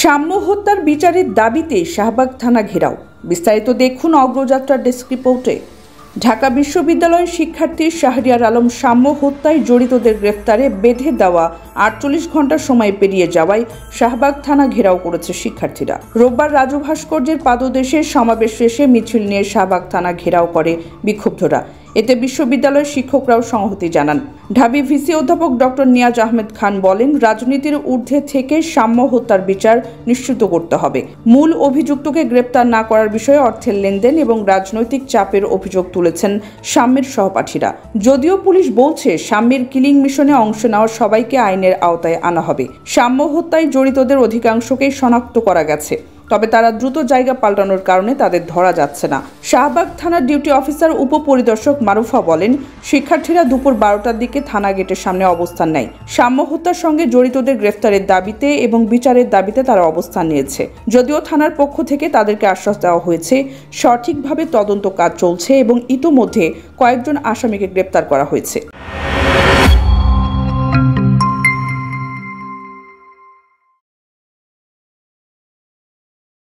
সাম্য হত্যার বিচারের দাবিতে শাহবাগ থানা ঘেরাও। বিস্তারিত দেখুন অগ্রযাত্রার ডেস্ক রিপোর্টে। ঢাকা বিশ্ববিদ্যালয়ের শিক্ষার্থী শাহরিয়ার আলম সাম্য হত্যায় জড়িতদের গ্রেফতারে বেঁধে দেওয়া 48 ঘন্টা সময় পেরিয়ে যাওয়ায় শাহবাগ থানা ঘেরাও করেছে শিক্ষার্থীরা। রোববার রাজু ভাস্কর্যের পাদদেশে সমাবেশ শেষে মিছিল নিয়ে শাহবাগ থানা ঘেরাও করে বিক্ষুব্ধরা। এতে বিশ্ববিদ্যালয়ের শিক্ষকরাও সংহতি জানান। ঢাবি ভিসি অধ্যাপক ডক্টর নিয়াজ আহমেদ খান বলেন, রাজনীতির ঊর্ধ্বে থেকে সাম্য হত্যার বিচার নিশ্চিত করতে হবে। মূল অভিযুক্তকে গ্রেপ্তার না করার বিষয়ে অর্থের লেনদেন এবং রাজনৈতিক চাপের অভিযোগ তুলেছেন সাম্যের সহপাঠীরা। যদিও পুলিশ বলছে সাম্যের কিলিং মিশনে অংশ নেওয়া সবাইকে আইনের আওতায় আনা হবে। সাম্য হত্যায় জড়িতদের অধিকাংশকেই শনাক্ত করা গেছে, তবে তারা দ্রুত জায়গা পাল্টানোর কারণে তাদের ধরা যাচ্ছে না। শাহবাগ থানার ডিউটি অফিসার উপপরিদর্শক মারুফা বলেন, শিক্ষার্থীরা দুপুর 12টার দিকে থানা গেটের সামনে অবস্থান নেয়। সাম্য হত্যার সঙ্গে জড়িতদের গ্রেফতারের দাবিতে এবং বিচারের দাবিতে তারা অবস্থান নিয়েছে। যদিও থানার পক্ষ থেকে তাদেরকে আশ্বাস দেওয়া হয়েছে সঠিকভাবে তদন্ত কাজ চলছে এবং ইতোমধ্যে কয়েকজন আসামিকে গ্রেপ্তার করা হয়েছে।